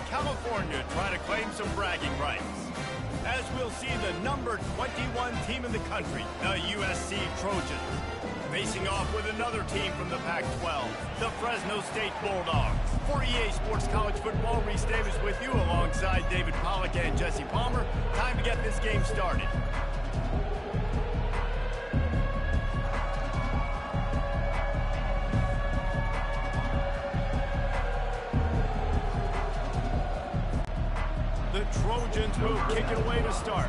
California try to claim some bragging rights. As we'll see the number 21 team in the country, the USC Trojans, facing off with another team from the Pac-12, the Fresno State Bulldogs. For EA Sports College Football, Reese Davis with you alongside David Pollack and Jesse Palmer. Time to get this game started. The Trojans will kick it away to start.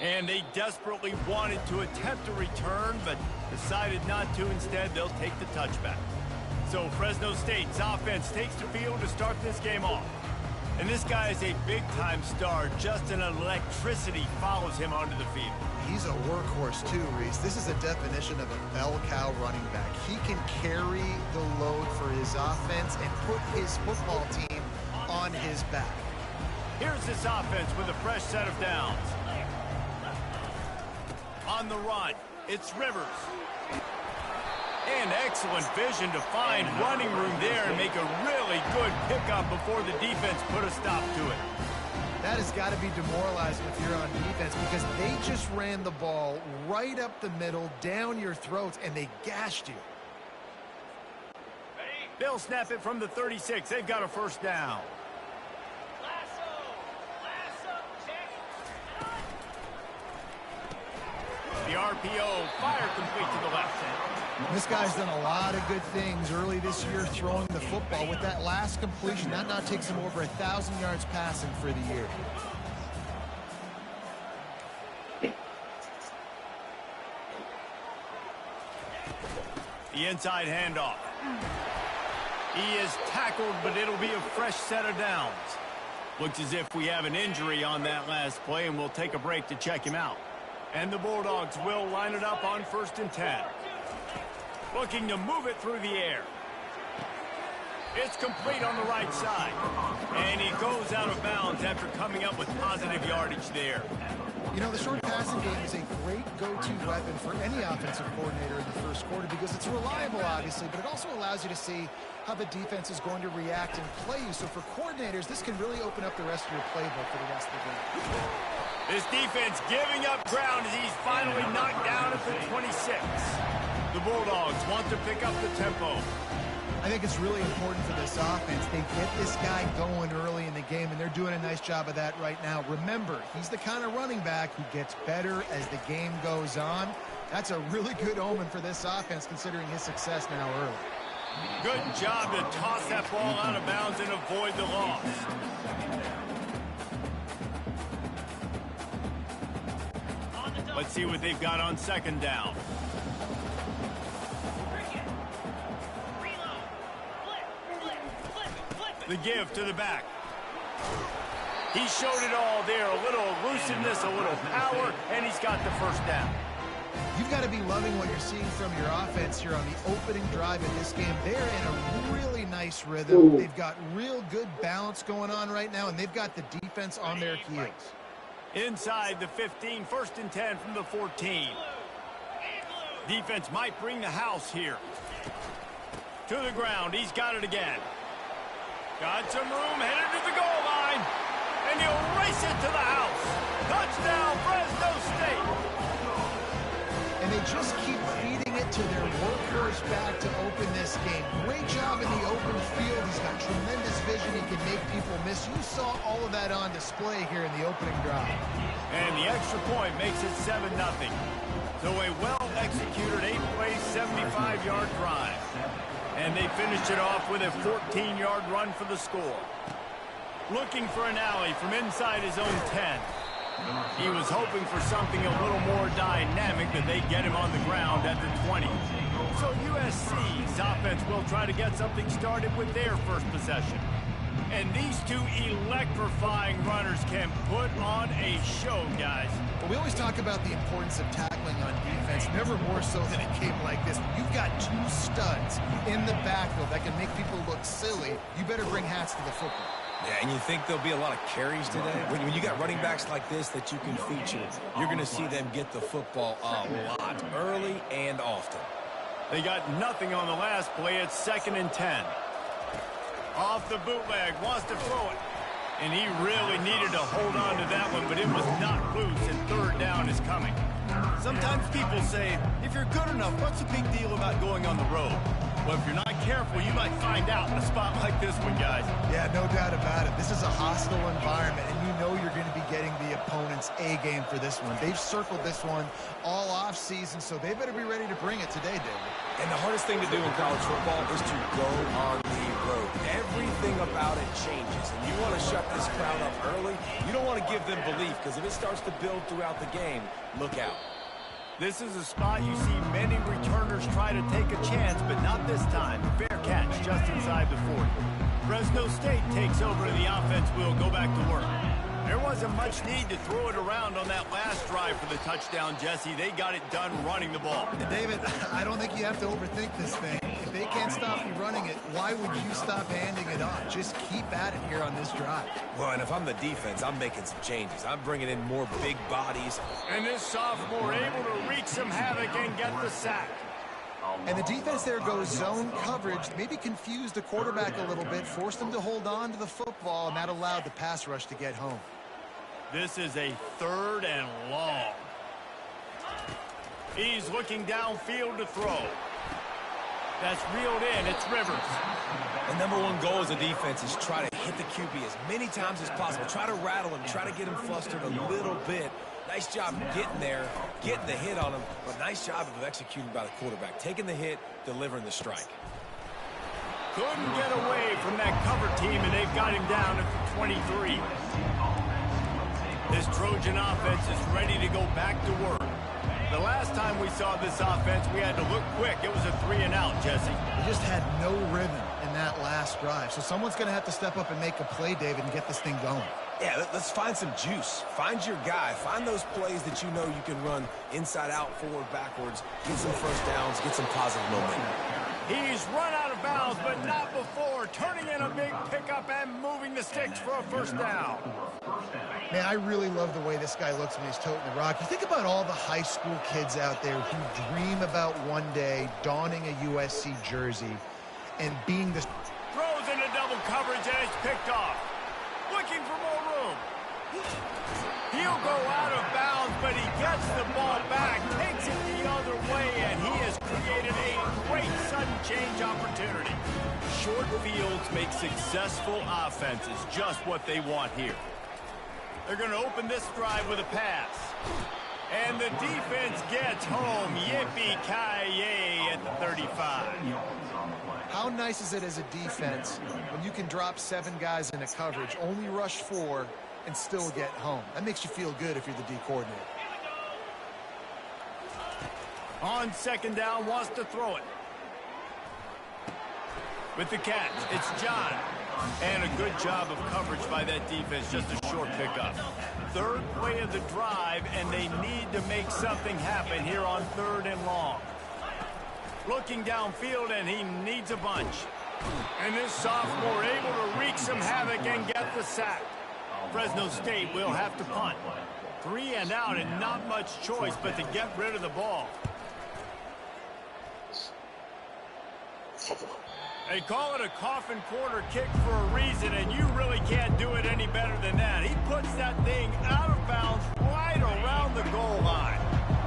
And they desperately wanted to attempt a return, but decided not to. Instead, they'll take the touchback. So Fresno State's offense takes the field to start this game off. And this guy is a big-time star. Just an electricity follows him onto the field. He's a workhorse too, Reese. This is a definition of a bell cow running back. He can carry the load for his offense and put his football team on his back. Here's this offense with a fresh set of downs. On the run, it's Rivers. And excellent vision to find running room there and make a really good pickup before the defense put a stop to it. That has got to be demoralizing if you're on defense, because they just ran the ball right up the middle, down your throats, and they gashed you. They'll snap it from the 36. They've got a first down. The RPO, fire complete to the left. This guy's done a lot of good things early this year throwing the football. With that last completion, that now takes him over 1,000 yards passing for the year. The inside handoff. He is tackled, but it'll be a fresh set of downs. Looks as if we have an injury on that last play, and we'll take a break to check him out. And the Bulldogs will line it up on 1st and 10. Looking to move it through the air. It's complete on the right side. And he goes out of bounds after coming up with positive yardage there. You know, the short passing game is a great go-to weapon for any offensive coordinator in the first quarter, because it's reliable, obviously, but it also allows you to see how the defense is going to react and play you. So for coordinators, this can really open up the rest of your playbook for the rest of the game. This defense giving up ground as he's finally knocked down at the 26. The Bulldogs want to pick up the tempo. I think it's really important for this offense. They get this guy going early in the game, and they're doing a nice job of that right now. Remember, he's the kind of running back who gets better as the game goes on. That's a really good omen for this offense, considering his success now early. Good job to toss that ball out of bounds and avoid the loss. Let's see what they've got on 2nd down. The give to the back. He showed it all there. A little elusiveness, a little power, and he's got the first down. You've got to be loving what you're seeing from your offense here on the opening drive of this game. They're in a really nice rhythm. They've got real good balance going on right now, and they've got the defense on their heels. Inside the 15, 1st and 10 from the 14. Defense might bring the house here. To the ground, he's got it again. Got some room, headed to the goal line. And he'll race it to the house. Touchdown, Fresno State. And they just keep feeding it to their workhorse back to open this game. Great job in the open field. He's got tremendous vision. He can make people miss. You saw all of that on display here in the opening drive. And the extra point makes it 7-0. So a well-executed 8-play, 75-yard drive. And they finished it off with a 14-yard run for the score. Looking for an alley from inside his own 10. He was hoping for something a little more dynamic, that they get him on the ground at the 20. So USC's offense will try to get something started with their first possession. And these two electrifying runners can put on a show, guys. Well, we always talk about the importance of tackling on defense, never more so than a game like this. You've got two studs in the backfield that can make people look silly. You better bring hats to the football. Yeah, and you think there'll be a lot of carries today? When you got running backs like this that you can feature, you're going to see them get the football a lot, early and often. They got nothing on the last play. It's 2nd and 10. Off the bootleg, wants to throw it. And he really needed to hold on to that one, but it was not loose, and 3rd down is coming. Sometimes people say, if you're good enough, what's the big deal about going on the road? Well, if you're not careful, you might find out in a spot like this one, guys. Yeah, no doubt about it. This is a hostile environment, and you know you're going to be getting the opponent's A game for this one. They've circled this one all offseason, so they better be ready to bring it today, David. And the hardest thing to do in college football is to go on the road. Everything about it changes, and you want to shut this crowd up early. You don't want to give them belief, because if it starts to build throughout the game, look out. This is a spot you see many returners try to take a chance, but not this time. Fair catch just inside the 40. Fresno State takes over, and the offense will go back to work. There wasn't much need to throw it around on that last drive for the touchdown, Jesse. They got it done running the ball. David, I don't think you have to overthink this thing. If they can't stop you running it, why would you stop handing it off? Just keep at it here on this drive. Well, and if I'm the defense, I'm making some changes. I'm bringing in more big bodies. And this sophomore able to wreak some havoc and get the sack. And the defense there goes zone coverage, maybe confused the quarterback a little bit, forced him to hold on to the football, and that allowed the pass rush to get home. This is a 3rd and long. He's looking downfield to throw. That's reeled in. It's Rivers. The #1 goal as a defense is try to hit the QB as many times as possible. Try to rattle him. Try to get him flustered a little bit. Nice job getting there, getting the hit on him, but nice job of executing by the quarterback. Taking the hit, delivering the strike. Couldn't get away from that cover team, and they've got him down at the 23. This Trojan offense is ready to go back to work. The last time we saw this offense, we had to look quick. It was a 3-and-out, Jesse. They just had no rhythm in that last drive. So someone's going to have to step up and make a play, David, and get this thing going. Yeah, let's find some juice. Find your guy. Find those plays that you know you can run inside out, forward, backwards. Get some first downs. Get some positive momentum. He's run out of bounds, but not before. Turning in a big pickup and moving the sticks for a 1st down. Man, I really love the way this guy looks when he's toting the rock. You think about all the high school kids out there who dream about one day donning a USC jersey and being the... Throws into double coverage, and it's picked off. Looking for more room. He'll go out of bounds, but he gets the ball back, takes it the other way, and he has created a great sudden change opportunity. Short fields make successful offenses just what they want here. They're going to open this drive with a pass. And the defense gets home. Yippee-ki-yay at the 35. How nice is it as a defense when you can drop 7 guys in a coverage, only rush 4, and still get home? That makes you feel good if you're the D coordinator. On 2nd down, wants to throw it. With the catch, it's John. And a good job of coverage by that defense, just a short pickup. 3rd play of the drive, and they need to make something happen here on 3rd and long. Looking downfield, and he needs a bunch. And this sophomore able to wreak some havoc and get the sack. Fresno State will have to punt. 3-and-out, and not much choice but to get rid of the ball. They call it a coffin corner kick for a reason, and you really can't do it any better than that. He puts that thing out of bounds right around the goal line.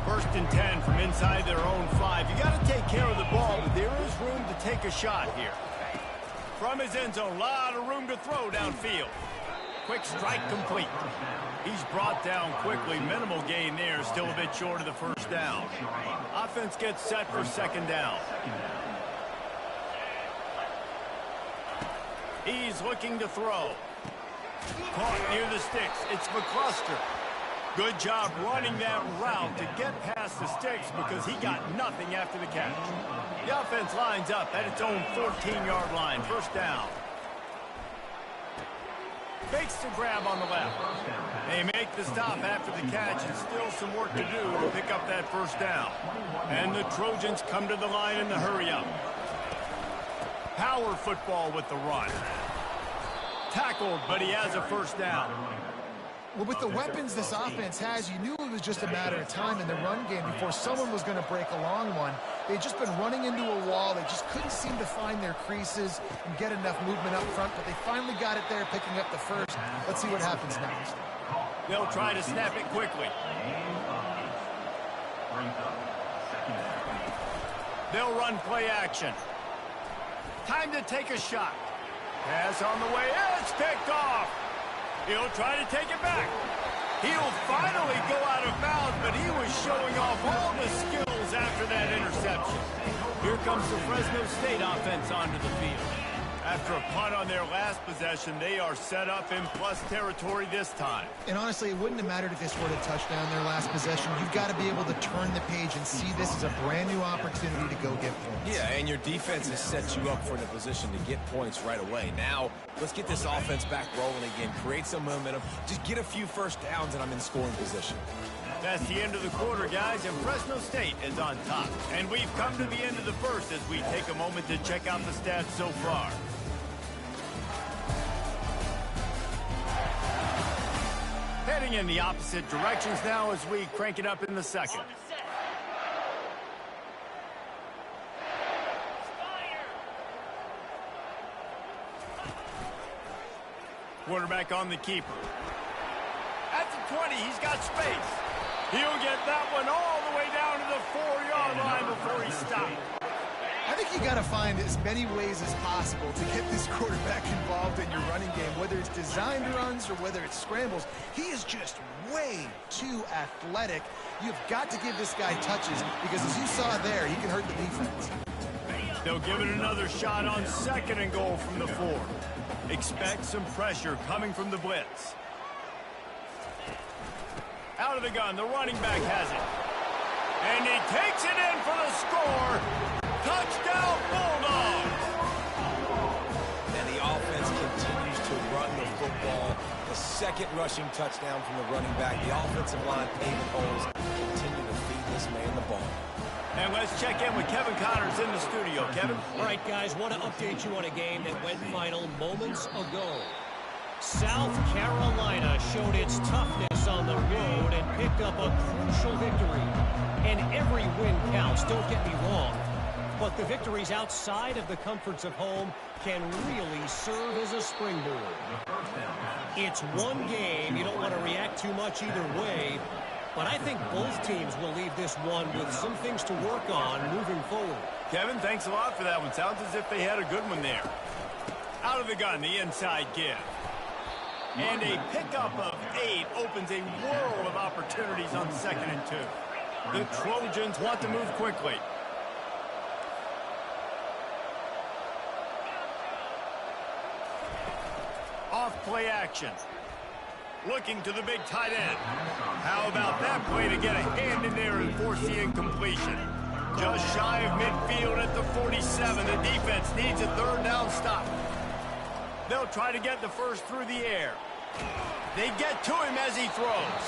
1st and 10 from inside their own 5. You got to take care of the ball, but there is room to take a shot here. From his end zone, a lot of room to throw downfield. Quick strike complete. He's brought down quickly. Minimal gain there, still a bit short of the 1st down. Offense gets set for 2nd down. He's looking to throw. Caught near the sticks. It's McCluster. Good job running that route to get past the sticks because he got nothing after the catch. The offense lines up at its own 14-yard line. 1st down. Fakes the grab on the left. They make the stop after the catch, and still some work to do to pick up that 1st down. And the Trojans come to the line in the hurry-up. Power football with the run. tackled, but he has a first down. Well, with the weapons this offense has, you knew it was just a matter of time in the run game before someone was going to break a long one. They'd just been running into a wall. They just couldn't seem to find their creases and get enough movement up front, but they finally got it there, picking up the first. Let's see what happens next. They'll try to snap it quickly. They'll run play action. Time to take a shot. Pass on the way. It's picked off. He'll try to take it back. He'll finally go out of bounds, but he was showing off all the skills after that interception. Here comes the Fresno State offense onto the field. After a punt on their last possession, they are set up in plus territory this time. And honestly, it wouldn't have mattered if they scored a touchdown their last possession. You've got to be able to turn the page and see this as a brand new opportunity to go get points. Yeah, and your defense has set you up for the position to get points right away. Now, let's get this offense back rolling again. Create some momentum. Just get a few first downs, and I'm in scoring position. That's the end of the quarter, guys, and Fresno State is on top. And we've come to the end of the first as we take a moment to check out the stats so far. Heading in the opposite directions now as we crank it up in the second. Quarterback on the keeper. At the 20, he's got space. He'll get that one all the way down to the 4-yard line before he stops. I think you got to find as many ways as possible to get this quarterback involved in your running game, whether it's designed runs or whether it's scrambles. He is just way too athletic. You've got to give this guy touches because, as you saw there, he can hurt the defense. They'll give it another shot on 2nd and goal from the 4. Expect some pressure coming from the blitz. Out of the gun, the running back has it. And he takes it in for the score. Touchdown, Bulldogs! And the offense continues to run the football. The second rushing touchdown from the running back. The offensive line paving holes. Continue to feed this man the ball. And let's check in with Kevin Connors in the studio. Kevin? All right, guys, want to update you on a game that went final moments ago. South Carolina showed its toughness on the road and picked up a crucial victory. And every win counts, don't get me wrong. But the victories outside of the comforts of home can really serve as a springboard. It's one game. You don't want to react too much either way. But I think both teams will leave this one with some things to work on moving forward. Kevin, thanks a lot for that one. Sounds as if they had a good one there. Out of the gun, the inside give. And a pickup of 8 opens a world of opportunities on 2nd and 2. The Trojans want to move quickly. Off play action. Looking to the big tight end. How about that play to get a hand in there and force the incompletion? Just shy of midfield at the 47. The defense needs a 3rd down stop. They'll try to get the first through the air. They get to him as he throws.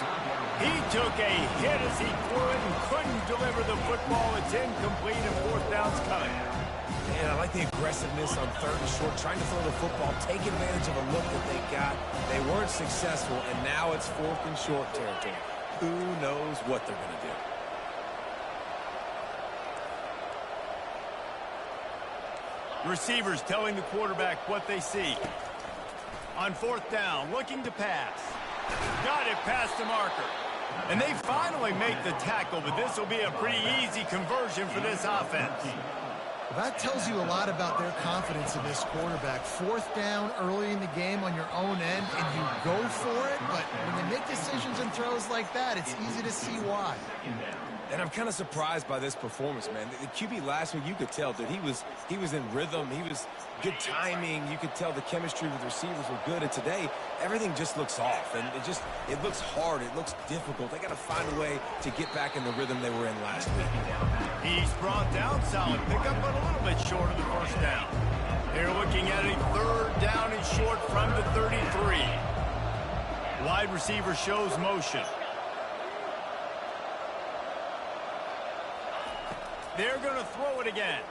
He took a hit as he threw it and couldn't deliver the football. It's incomplete and 4th down's coming. Man, I like the aggressiveness on 3rd and short, trying to throw the football, take advantage of a look that they got. They weren't successful, and now it's 4th and short territory. Who knows what they're going to do? Receivers telling the quarterback what they see. On 4th down, looking to pass. Got it past the marker. And they finally make the tackle, but this will be a pretty easy conversion for this offense. Well, that tells you a lot about their confidence in this quarterback. 4th down early in the game on your own end, and you go for it, but when they make decisions and throws like that, it's easy to see why. And I'm kind of surprised by this performance, man. The QB last week, you could tell, dude, he was in rhythm. He was good timing. You could tell the chemistry with the receivers were good. And today, everything just looks off. And it looks hard. It looks difficult. They got to find a way to get back in the rhythm they were in last week. He's brought down, solid pickup, but a little bit short of the 1st down. They're looking at a 3rd down and short from the 33. Wide receiver shows motion. They're going to throw it again.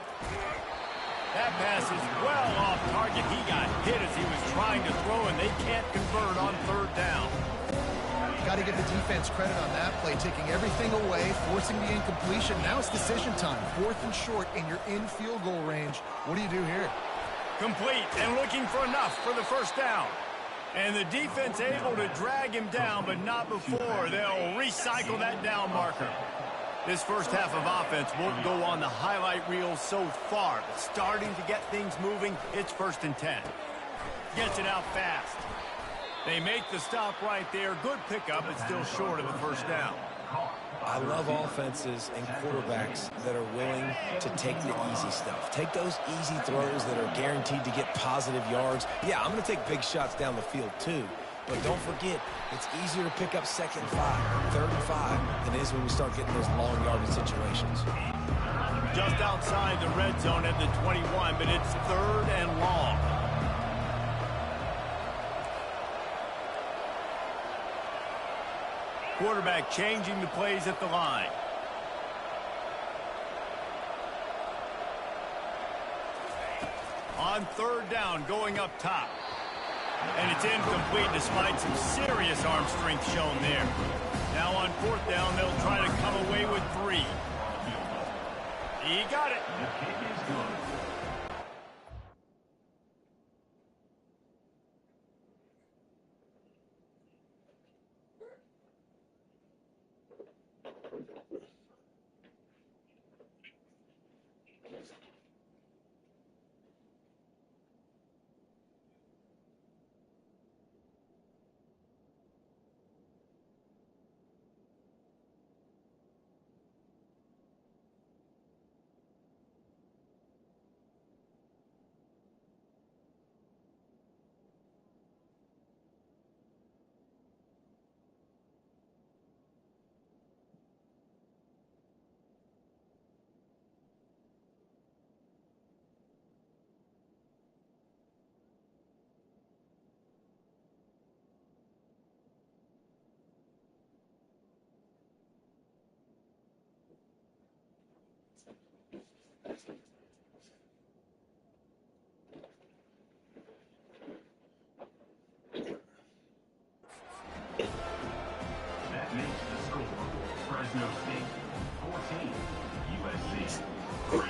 That pass is well off target. He got hit as he was trying to throw, and they can't convert on third down. Got to give the defense credit on that play, taking everything away, forcing the incompletion. Now it's decision time. 4th and short, and you're in field goal range. What do you do here? Complete and looking for enough for the first down. And the defense able to drag him down, but not before. They'll recycle that down marker. This first half of offense won't go on the highlight reel so far, but starting to get things moving, it's 1st and 10. Gets it out fast. They make the stop right there. Good pickup, but still short of the first down. I love offenses and quarterbacks that are willing to take the easy stuff. Take those easy throws that are guaranteed to get positive yards. Yeah, I'm going to take big shots down the field too. But don't forget, it's easier to pick up 2nd and 5, 3rd and 5 than it is when we start getting those long yardage situations. Just outside the red zone at the 21, but it's 3rd and long. Quarterback changing the plays at the line. On 3rd down, going up top. And it's incomplete despite some serious arm strength shown there. Now on 4th down, they'll try to come away with 3. He got it. That makes the score Fresno State 14, USC 3.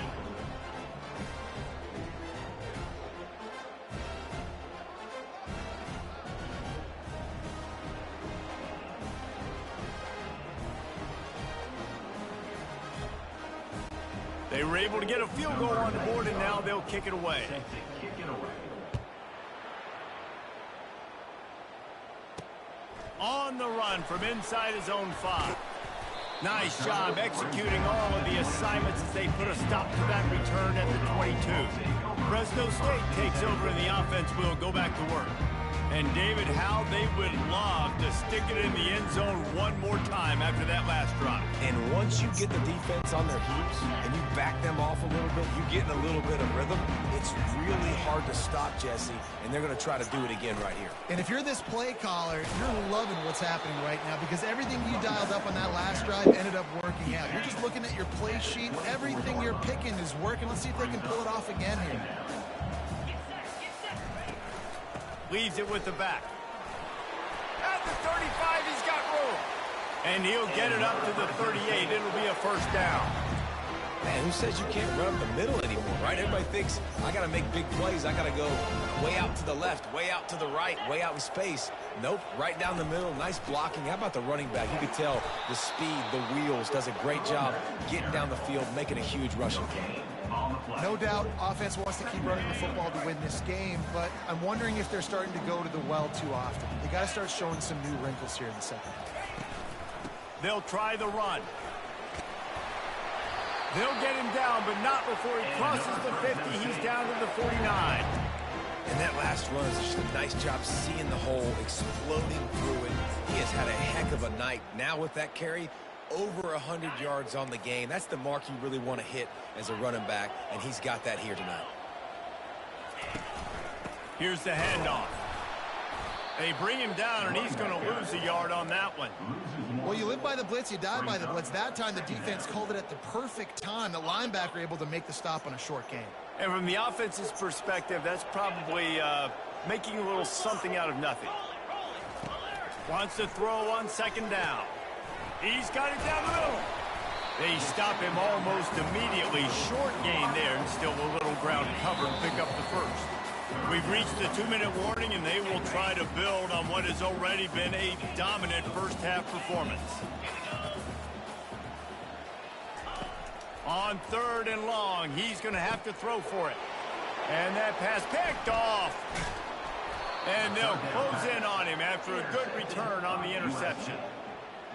They were able to get a field goal on the board, and now they'll kick it away. On the run from inside his own 5. Nice job executing all of the assignments as they put a stop to that return at the 22. Fresno State takes over and the offense will go back to work. And David, how they would love to stick it in the end zone one more time after that last drive. And once you get the defense on their heels and you back them off a little bit, you get in a little bit of rhythm, it's really hard to stop, Jesse, and they're going to try to do it again right here. And if you're this play caller, you're loving what's happening right now because everything you dialed up on that last drive ended up working out. You're just looking at your play sheet. Everything you're picking is working. Let's see if they can pull it off again here. Leaves it with the back. At the 35, he's got room. And he'll get it up to the 38. It'll be a first down. Man, who says you can't run up the middle anymore, right? Everybody thinks, I got to make big plays. I got to go way out to the left, way out to the right, way out in space. Nope, right down the middle. Nice blocking. How about the running back? You can tell the speed, the wheels, does a great job getting down the field, making a huge rushing play. No doubt, offense wants to keep running the football to win this game, but I'm wondering if they're starting to go to the well too often. They got to start showing some new wrinkles here in the second half. They'll try the run. They'll get him down, but not before he crosses the 50. He's down to the 49. And that last run is just a nice job seeing the hole, exploding through it. He has had a heck of a night. Now with that carry, over 100 yards on the game. That's the mark you really want to hit as a running back, and he's got that here tonight. Here's the handoff. They bring him down, and he's going to lose a yard on that one. Well, you live by the blitz, you die by the blitz. That time, the defense called it at the perfect time. The linebacker able to make the stop on a short gain. And from the offense's perspective, that's probably making a little something out of nothing. Wants to throw on second down. He's got it down the middle. They stop him almost immediately. Short gain there, and still a little ground cover to pick up the first. We've reached the 2-minute warning, and they will try to build on what has already been a dominant first-half performance. On 3rd and long, he's going to have to throw for it. And that pass picked off. And they'll close in on him after a good return on the interception.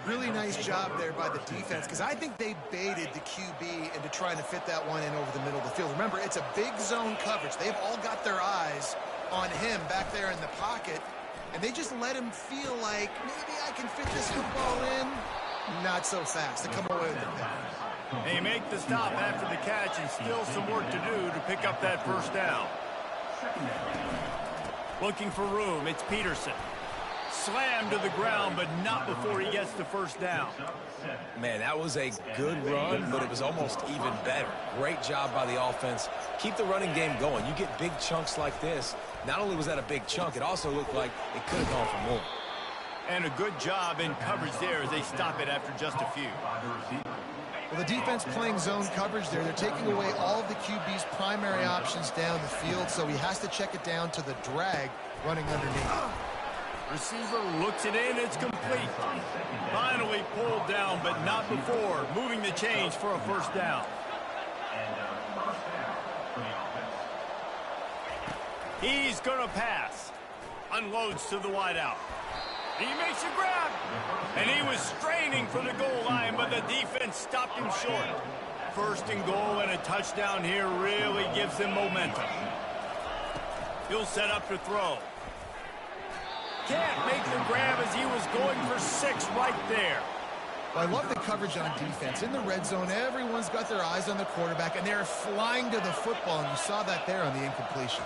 Really nice job there by the defense, because I think they baited the QB into trying to fit that one in over the middle of the field. Remember, it's a big zone coverage. They've all got their eyes on him back there in the pocket, and they just let him feel like, maybe I can fit this football in. Not so fast. They come away with it. They make the stop after the catch, and still some work to do to pick up that first down. Looking for room, it's Peterson. Slammed to the ground, but not before he gets the first down. Man, that was a good run, but it was almost even better. Great job by the offense. Keep the running game going. You get big chunks like this. Not only was that a big chunk, it also looked like it could have gone for more. And a good job in coverage there as they stop it after just a few. Well, the defense playing zone coverage there. They're taking away all of the QB's primary options down the field, so he has to check it down to the drag running underneath. Receiver looks it in, it's complete. Finally pulled down, but not before. Moving the chains for a first down. He's gonna pass. Unloads to the wideout. He makes a grab. And he was straining for the goal line, but the defense stopped him short. First and goal and a touchdown here really gives them momentum. He'll set up to throw. Can't make the grab as he was going for 6 right there. Well, I love the coverage on defense. In the red zone, everyone's got their eyes on the quarterback, and they're flying to the football, and you saw that there on the incompletion.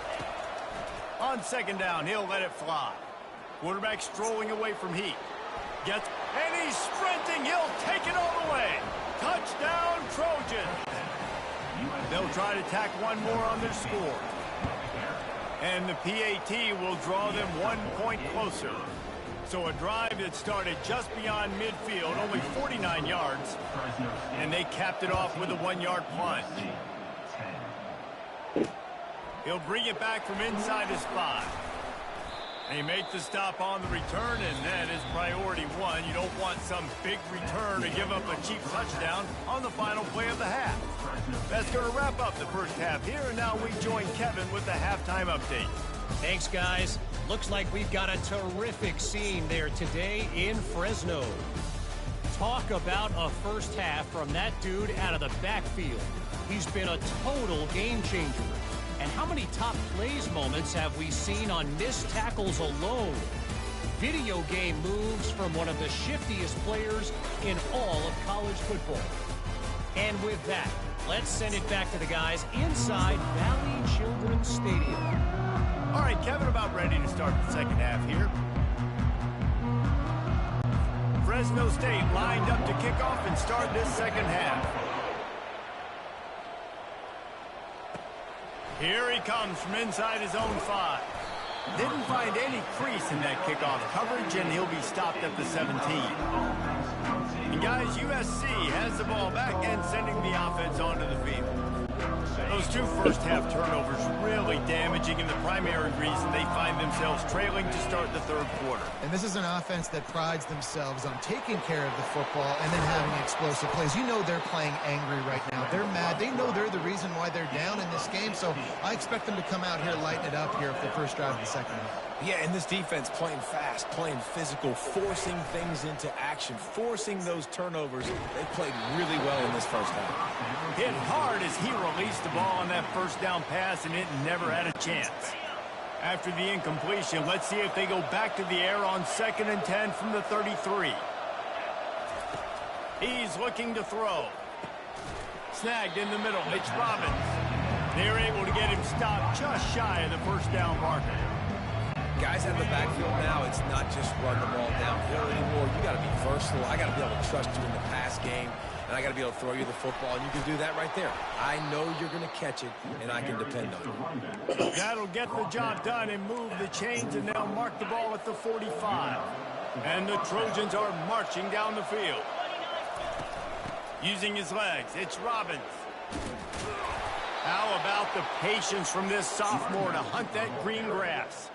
On second down, he'll let it fly. Quarterback strolling away from heat. Gets, and he's sprinting. He'll take it all the way. Touchdown, Trojan. They'll try to tack one more on their score. And the PAT will draw them 1 point closer. So a drive that started just beyond midfield, only 49 yards, and they capped it off with a 1-yard plunge. He'll bring it back from inside his 5. They make the stop on the return, and that is priority 1. You don't want some big return to give up a cheap touchdown on the final play of the half. That's going to wrap up the first half here, and now we join Kevin with the halftime update. Thanks, guys. Looks like we've got a terrific scene there today in Fresno. Talk about a first half from that dude out of the backfield. He's been a total game changer. And how many top plays moments have we seen on missed tackles alone? Video game moves from one of the shiftiest players in all of college football. And with that, let's send it back to the guys inside Valley Children's Stadium. All right, Kevin, about ready to start the second half here. Fresno State lined up to kick off and start this second half. Here he comes from inside his own 5. Didn't find any crease in that kickoff coverage, and he'll be stopped at the 17. And guys, USC has the ball back and sending the offense onto the field. Those 2 first-half turnovers really damaging, and the primary reason they find themselves trailing to start the third quarter. And this is an offense that prides themselves on taking care of the football and then having explosive plays. You know they're playing angry right now. They're mad. They know they're the reason why they're down in this game, so I expect them to come out here, lighten it up here for the first drive of the second half. Yeah, and this defense playing fast, playing physical, forcing things into action, forcing those turnovers. They played really well in this first half. Hit hard as he released the ball on that first down pass, and it never had a chance. After the incompletion, let's see if they go back to the air on 2nd and 10 from the 33. He's looking to throw. Snagged in the middle. It's Robbins. They're able to get him stopped just shy of the first down marker. Guys out of the backfield now, it's not just run the ball downhill anymore. You got to be versatile. I got to be able to trust you in the pass game, and I got to be able to throw you the football, and you can do that right there. I know you're going to catch it, and I can depend on it. That'll get the job done and move the chains, and they'll mark the ball at the 45. And the Trojans are marching down the field. Using his legs, it's Robbins. How about the patience from this sophomore to hunt that green grass?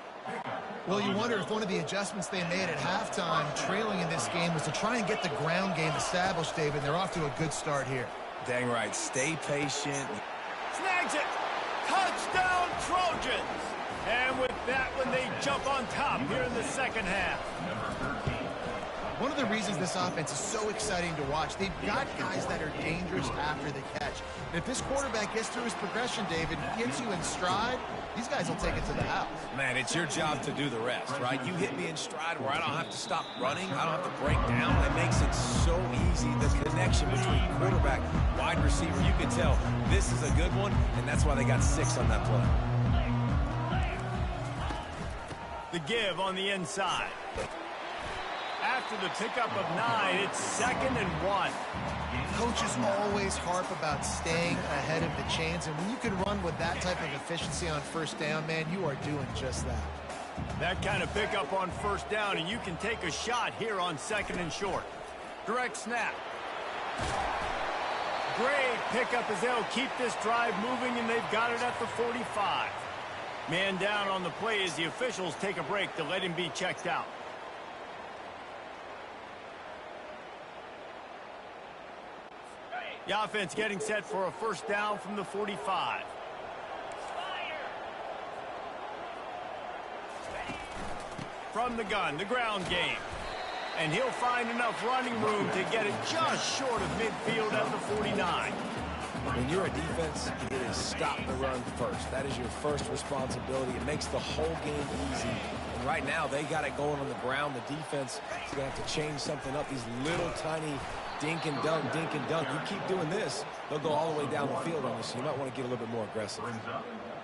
Well, you wonder if one of the adjustments they made at halftime, trailing in this game, was to try and get the ground game established, David. They're off to a good start here. Dang right. Stay patient. Snags it. Touchdown, Trojans. And with that one, they jump on top here in the second half. One of the reasons this offense is so exciting to watch, they've got guys that are dangerous after the catch. And if this quarterback gets through his progression, David, gets you in stride, these guys will take it to the house. Man, it's your job to do the rest, right? You hit me in stride where I don't have to stop running. I don't have to break down. That makes it so easy. The connection between quarterback, wide receiver, you can tell this is a good one, and that's why they got 6 on that play. The give on the inside. After the pickup of 9, it's 2nd and 1. Coaches always harp about staying ahead of the chains, and when you can run with that type of efficiency on first down, man, you are doing just that. That kind of pickup on first down, and you can take a shot here on 2nd and short. Direct snap. Great pickup as they'll keep this drive moving, and they've got it at the 45. Man down on the play as the officials take a break to let him be checked out. The offense getting set for a first down from the 45. From the gun, the ground game. And he'll find enough running room to get it just short of midfield at the 49. When you're a defense, it is stop the run first. That is your first responsibility. It makes the whole game easy. And right now, they got it going on the ground. The defense is going to have to change something up. These little tiny dink and dunk, dink and dunk. You keep doing this, they'll go all the way down the field on you, so you might want to get a little bit more aggressive.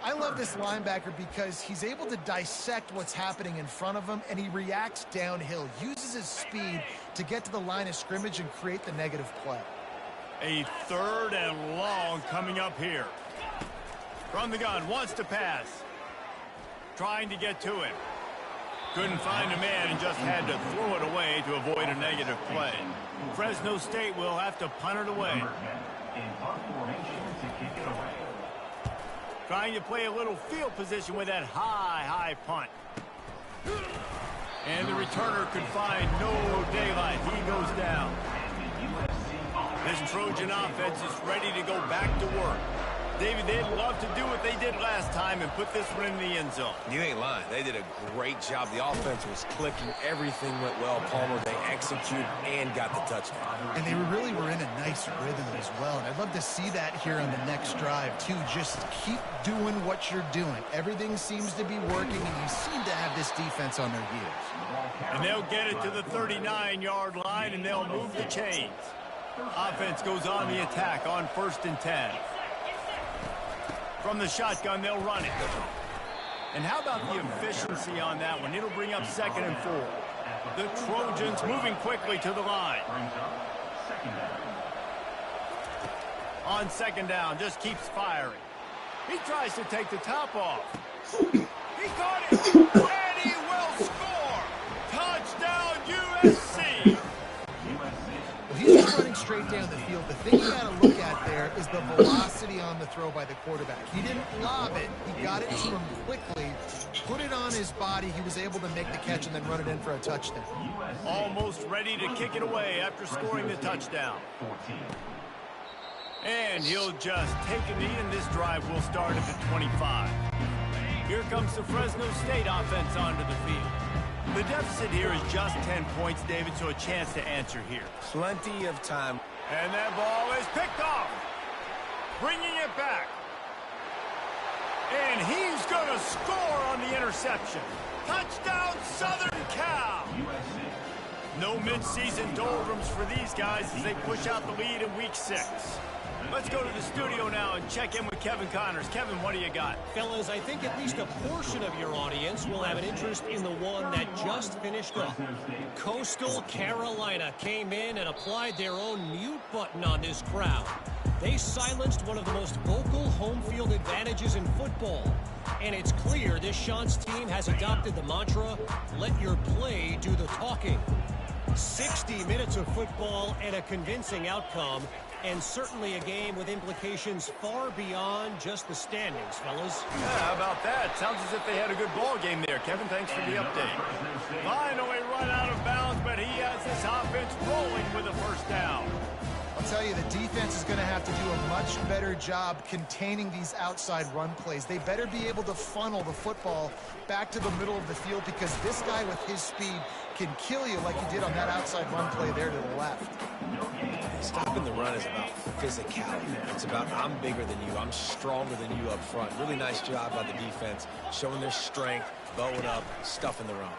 I love this linebacker because he's able to dissect what's happening in front of him, and he reacts downhill, uses his speed to get to the line of scrimmage and create the negative play. A 3rd and long coming up here. From the gun, wants to pass. Trying to get to him. Couldn't find a man and just had to throw it away to avoid a negative play. Fresno State will have to punt it away. Trying to play a little field position with that high punt. And the returner could find no daylight. He goes down. This Trojan offense is ready to go back to work. David, they'd love to do what they did last time and put this one in the end zone. You ain't lying. They did a great job. The offense was clicking. Everything went well, Palmer. They executed and got the touchdown. And they really were in a nice rhythm as well. And I'd love to see that here on the next drive, too. Just keep doing what you're doing. Everything seems to be working, and you seem to have this defense on their heels. And they'll get it to the 39-yard line, and they'll move the chains. Offense goes on the attack on 1st and 10. From the shotgun, they'll run it. And how about the efficiency on that one? It'll bring up 2nd and 4. The Trojans moving quickly to the line. On 2nd down, just keeps firing. He tries to take the top off. He caught it, and he will score. Touchdown, USC. He's just running straight down the field. The thing you got to look at there is the velocity on the throw by the quarterback. He didn't lob it. He got it to him quickly, put it on his body. He was able to make the catch and then run it in for a touchdown. Almost ready to kick it away after scoring the touchdown. And he'll just take a knee, and this drive will start at the 25. Here comes the Fresno State offense onto the field. The deficit here is just 10 points, David, so a chance to answer here. Plenty of time. And that ball is picked off. Bringing it back. And he's going to score on the interception. Touchdown, Southern Cal. No midseason doldrums for these guys as they push out the lead in Week 6. Let's go to the studio now and check in with Kevin Connors. Kevin, what do you got? Fellas, I think at least a portion of your audience will have an interest in the one that just finished up. Coastal Carolina came in and applied their own mute button on this crowd. They silenced one of the most vocal home field advantages in football. And it's clear this Sean's team has adopted the mantra, let your play do the talking. 60 minutes of football and a convincing outcome, and certainly a game with implications far beyond just the standings, fellas. Yeah, how about that? Sounds as if they had a good ball game there. Kevin, thanks for the update. Finally run out of bounds, but he has his offense rolling with a first down. I'll tell you, the defense is going to have to do a much better job containing these outside run plays. They better be able to funnel the football back to the middle of the field, because this guy with his speed can kill you like he did on that outside run play there to the left. Stopping the run is about physicality. It's about I'm bigger than you, I'm stronger than you up front. Really nice job by the defense, showing their strength, bowing up, stuffing the run.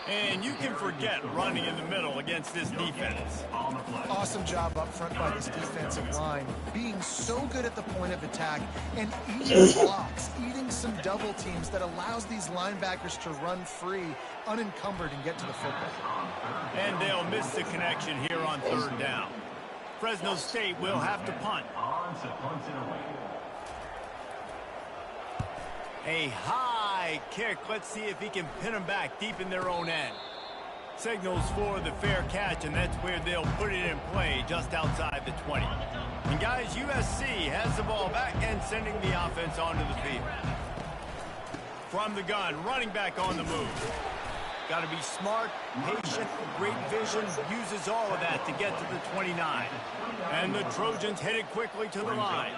And you can forget running in the middle against this defense. Awesome job up front by this defensive line, being so good at the point of attack and eating blocks, eating some double teams that allows these linebackers to run free, unencumbered, and get to the football. And they'll miss the connection here on third down. Fresno State will have to punt. A high kick. Let's see if he can pin them back deep in their own end. Signals for the fair catch, and that's where they'll put it in play, just outside the 20. And guys, USC has the ball back and sending the offense onto the field. From the gun, running back on the move. Got to be smart, patient, great vision, uses all of that to get to the 29. And the Trojans headed quickly to the line.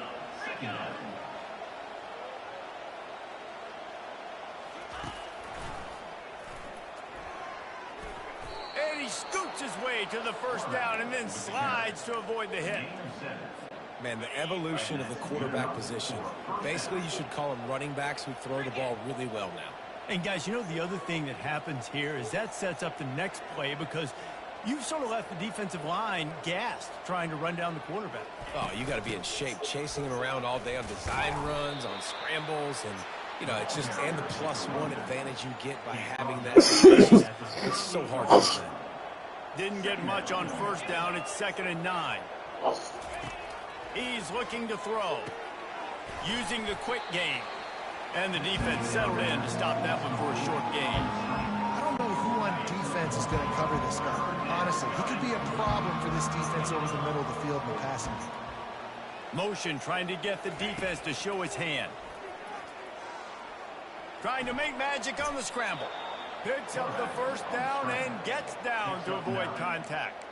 And he scoots his way to the first down and then slides to avoid the hit. Man, the evolution of the quarterback position. Basically, you should call them running backs who throw the ball really well now. And guys, you know, the other thing that happens here is that sets up the next play, because you've sort of left the defensive line gassed trying to run down the quarterback. Oh, you got to be in shape, chasing him around all day on design runs, on scrambles, and you know, it's just, and the +1 advantage you get by having that. It's so hard to defend. Didn't get much on first down. It's 2nd and 9. He's looking to throw, using the quick game. And the defense settled in to stop that one for a short gain. I don't know who on defense is going to cover this guy. Honestly, he could be a problem for this defense over the middle of the field in the passing game. Motion trying to get the defense to show its hand. Trying to make magic on the scramble. Picks up the first down and gets down to avoid contact.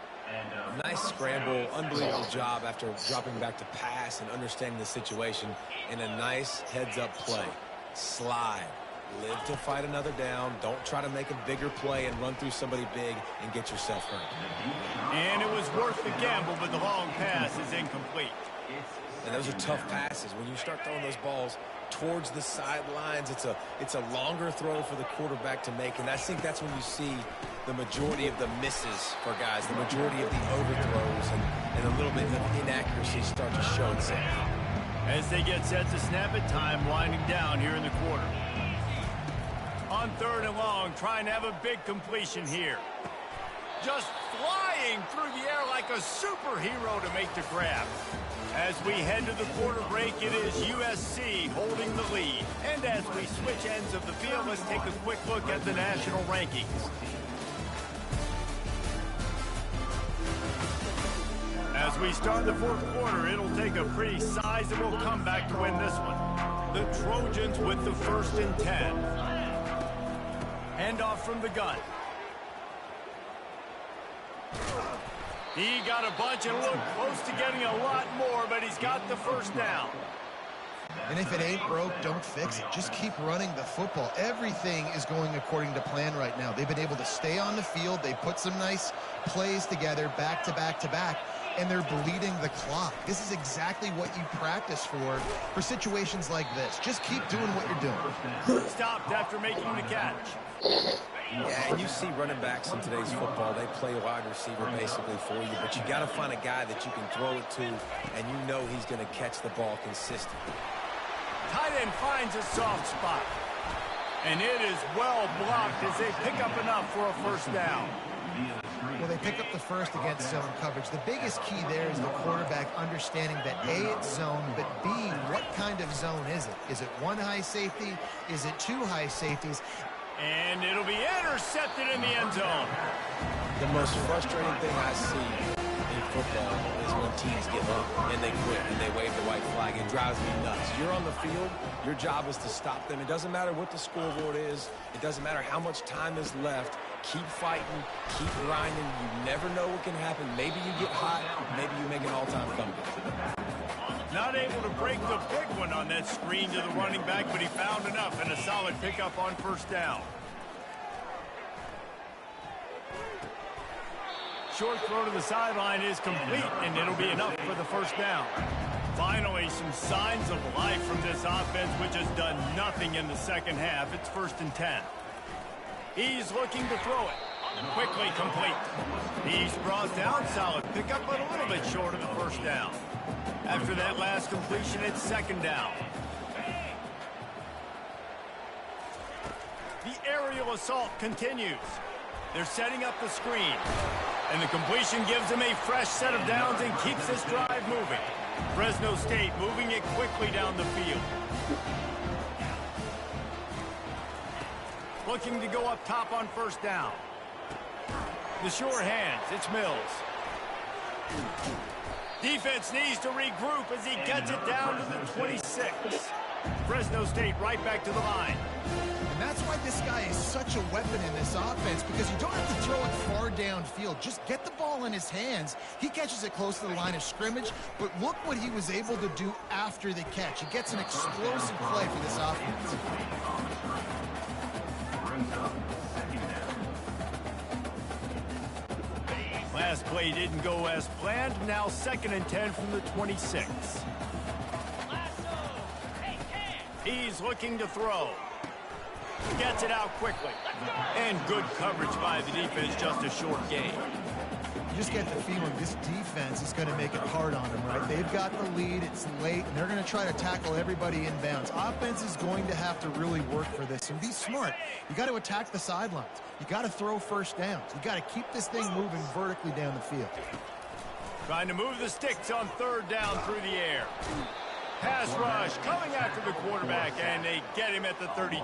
Nice scramble, unbelievable job after dropping back to pass and understanding the situation, and a nice heads-up play. Slide. Live to fight another down. Don't try to make a bigger play and run through somebody big and get yourself hurt. And it was worth the gamble, but the long pass is incomplete. And those are tough passes. When you start throwing those balls towards the sidelines, it's a longer throw for the quarterback to make, and I think that's when you see the majority of the misses for guys, the majority of the overthrows, and a little bit of inaccuracy start to show itself. As they get set to snap it, time winding down here in the quarter. On 3rd and long, trying to have a big completion here. Just flying through the air like a superhero to make the grab. As we head to the quarter break, it is USC holding the lead. And as we switch ends of the field, let's take a quick look at the national rankings. As we start the 4th quarter, it'll take a pretty sizable comeback to win this one. The Trojans with the 1st and 10. Handoff from the gun. He got a bunch and looked close to getting a lot more, but he's got the first down. And if it ain't broke, don't fix it. Just keep running the football. Everything is going according to plan right now. They've been able to stay on the field. They put some nice plays together, back to back to back, and they're bleeding the clock. This is exactly what you practice for situations like this. Just keep doing what you're doing. Stopped after making the catch. Yeah, and you see running backs in today's football, they play wide receiver basically for you, but you got to find a guy that you can throw it to, and you know he's going to catch the ball consistently. Tight end finds a soft spot. And it is well blocked as they pick up enough for a first down. Well, they pick up the first against zone coverage. The biggest key there is the quarterback understanding that A, it's zone, but B, what kind of zone is it? Is it one high safety? Is it two high safeties? And it'll be intercepted in the end zone. The most frustrating thing I see in football is when teams give up and they quit and they wave the white flag. It drives me nuts. You're on the field. Your job is to stop them. It doesn't matter what the scoreboard is. It doesn't matter how much time is left. Keep fighting. Keep grinding. You never know what can happen. Maybe you get hot. Maybe you make an all-time comeback. Not able to break the big one on that screen to the running back, but he found enough and a solid pickup on first down. Short throw to the sideline is complete, and it'll be enough for the first down. Finally, some signs of life from this offense, which has done nothing in the second half. It's 1st and 10. He's looking to throw it. Quickly complete. He's brought down, solid pickup, but a little bit short of the first down. After that last completion, it's 2nd down. The aerial assault continues. They're setting up the screen. And the completion gives them a fresh set of downs and keeps this drive moving. Fresno State moving it quickly down the field. Looking to go up top on first down. The sure hands, it's Mills. Defense needs to regroup as he gets it down to the 26. Fresno State right back to the line. And that's why this guy is such a weapon in this offense, because you don't have to throw it far downfield. Just get the ball in his hands. He catches it close to the line of scrimmage, but look what he was able to do after the catch. He gets an explosive play for this offense. Last play didn't go as planned. Now 2nd and 10 from the 26. He's looking to throw. Gets it out quickly. And good coverage by the defense, just a short gain. You just get the feeling this defense is going to make it hard on them, right? They've got the lead, it's late, and they're going to try to tackle everybody inbounds. Offense is going to have to really work for this and be smart. You got to attack the sidelines. You got to throw first downs. You got to keep this thing moving vertically down the field. Trying to move the sticks on 3rd down through the air. Pass rush coming after the quarterback, and they get him at the 32.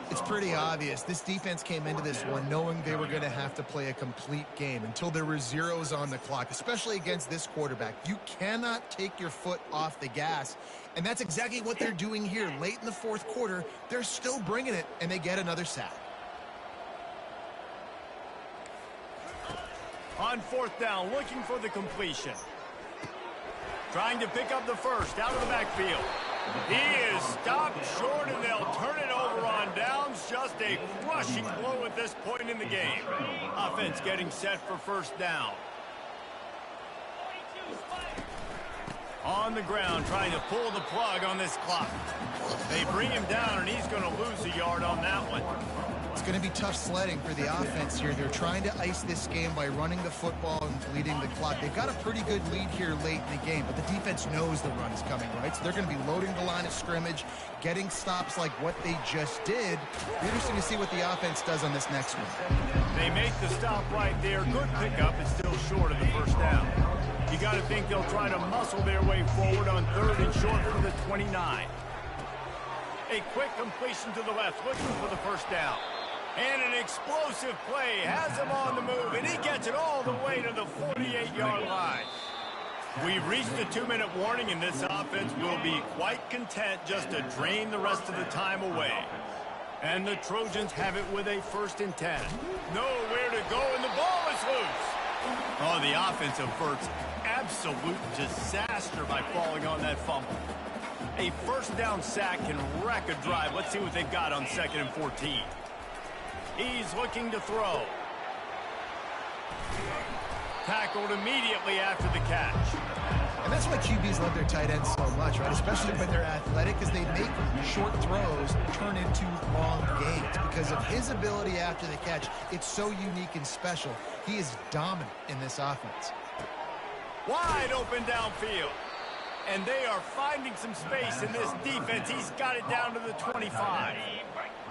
It's pretty obvious. This defense came into this one knowing they were going to have to play a complete game until there were zeros on the clock, especially against this quarterback. You cannot take your foot off the gas, and that's exactly what they're doing here. Late in the 4th quarter, they're still bringing it, and they get another sack. On 4th down, looking for the completion. Trying to pick up the first out of the backfield. He is stopped short, and they'll turn it over on downs. Just a crushing blow at this point in the game. Offense getting set for first down. On the ground, trying to pull the plug on this clock. They bring him down, and he's going to lose a yard on that one. It's going to be tough sledding for the offense here. They're trying to ice this game by running the football and bleeding the clock. They've got a pretty good lead here late in the game, but the defense knows the run is coming, right? So they're going to be loading the line of scrimmage, getting stops like what they just did. It'll be interesting to see what the offense does on this next one. They make the stop right there. Good pickup. It's still short of the first down. You got to think they'll try to muscle their way forward on 3rd and short for the 29. A quick completion to the left, looking for the first down. And an explosive play has him on the move, and he gets it all the way to the 48-yard line. We've reached the 2-minute warning, and this offense will be quite content just to drain the rest of the time away. And the Trojans have it with a 1st and 10. Nowhere to go, and the ball is loose. Oh, the offense averts absolute disaster by falling on that fumble. A first down sack can wreck a drive. Let's see what they've got on 2nd and 14. He's looking to throw. Tackled immediately after the catch. And that's That's why QBs love their tight ends so much, right? Especially when they're athletic, because they make short throws turn into long gains. Because of his ability after the catch, it's so unique and special. He is dominant in this offense. Wide open downfield. And they are finding some space in this defense. He's got it down to the 25.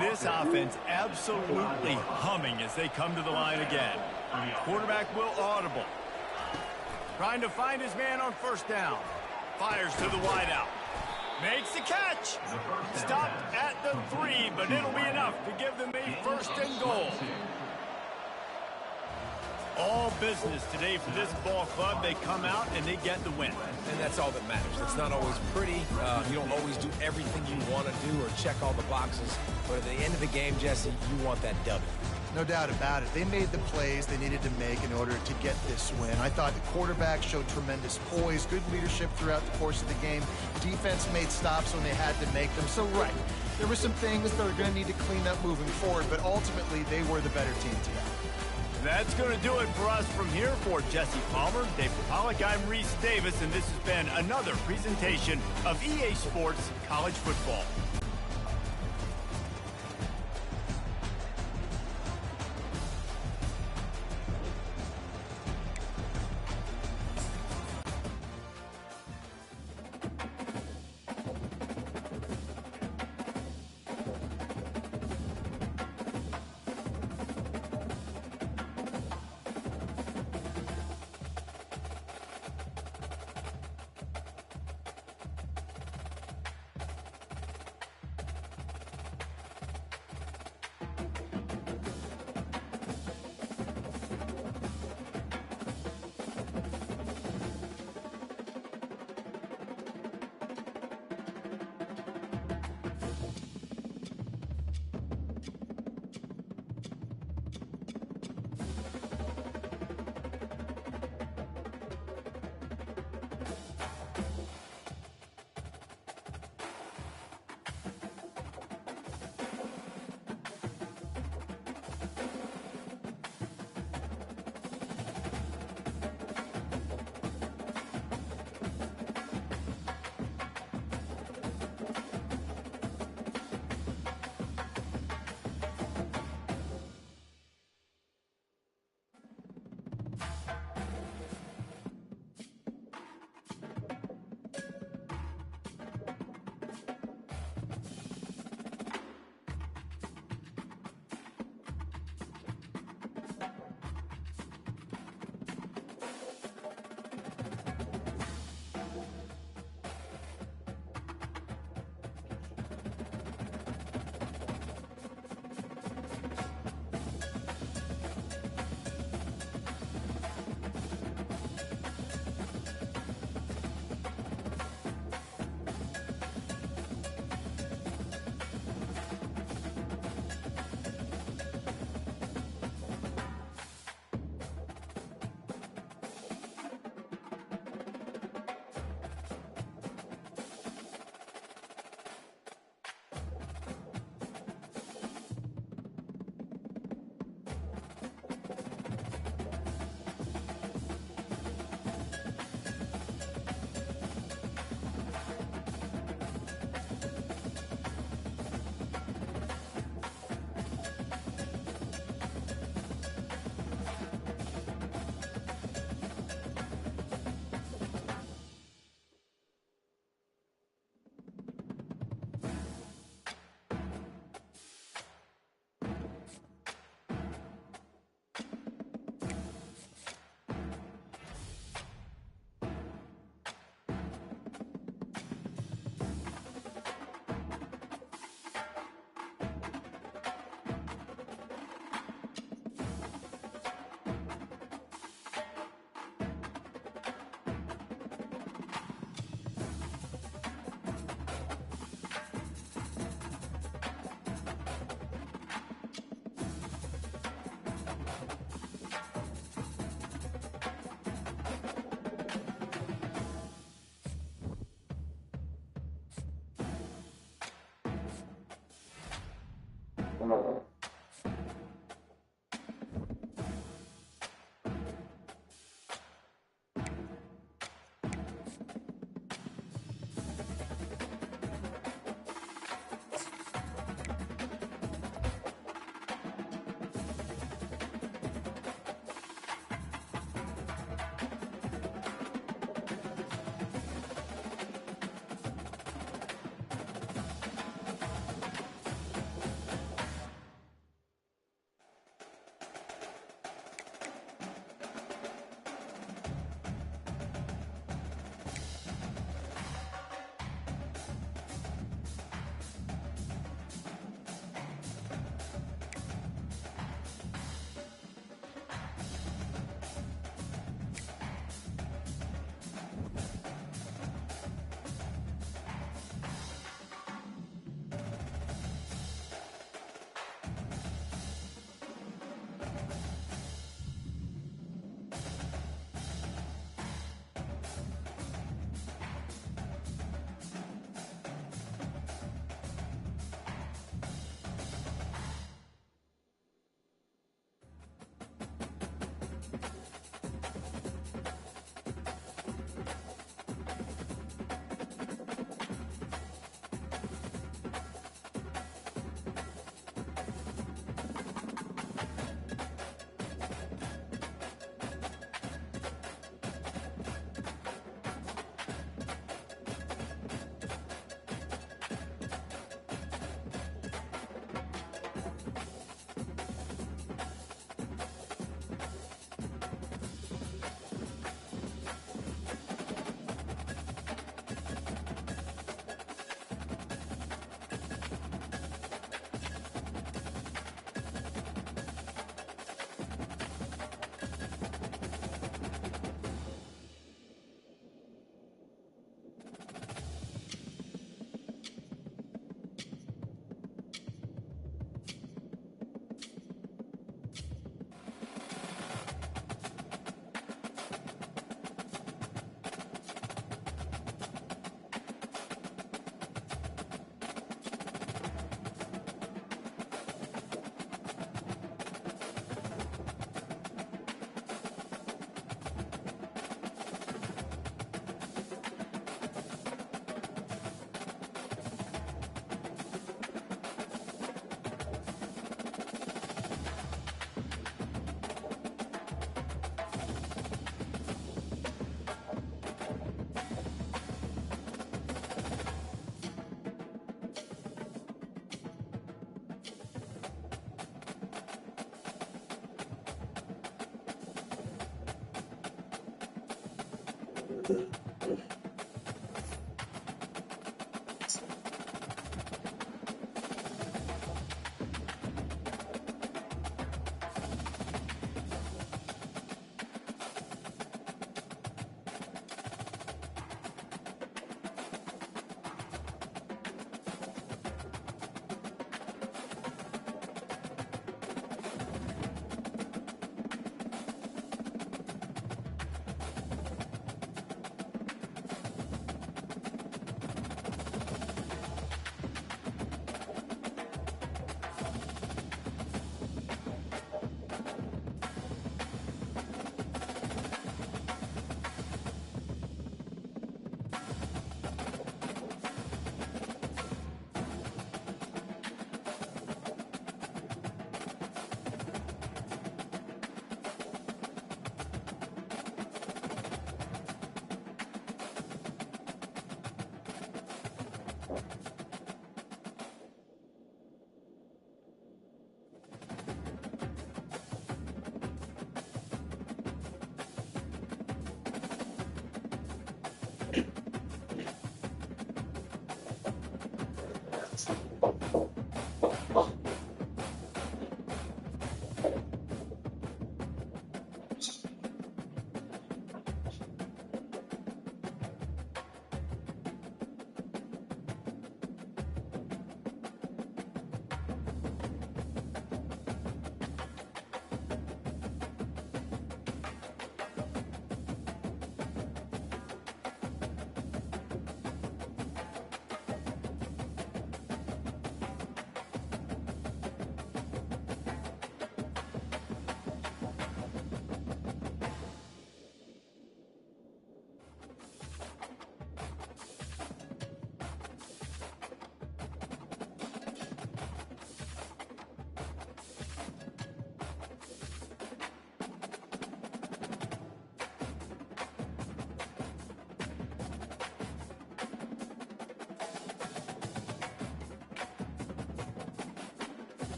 This offense absolutely humming as they come to the line again. Quarterback will audible. Trying to find his man on first down. Fires to the wideout. Makes the catch. Stopped at the 3, but it'll be enough to give them a first and goal. All business today for this ball club. They come out and they get the win. And that's all that matters. It's not always pretty. You don't always do everything you want to do or check all the boxes. But at the end of the game, Jesse, you want that W. No doubt about it. They made the plays they needed to make in order to get this win. I thought the quarterback showed tremendous poise, good leadership throughout the course of the game. Defense made stops when they had to make them. So, right, there were some things that are going to need to clean up moving forward, but ultimately they were the better team today. That's going to do it for us from here. For Jesse Palmer, Dave Pollock, I'm Reese Davis, and this has been another presentation of EA Sports College Football.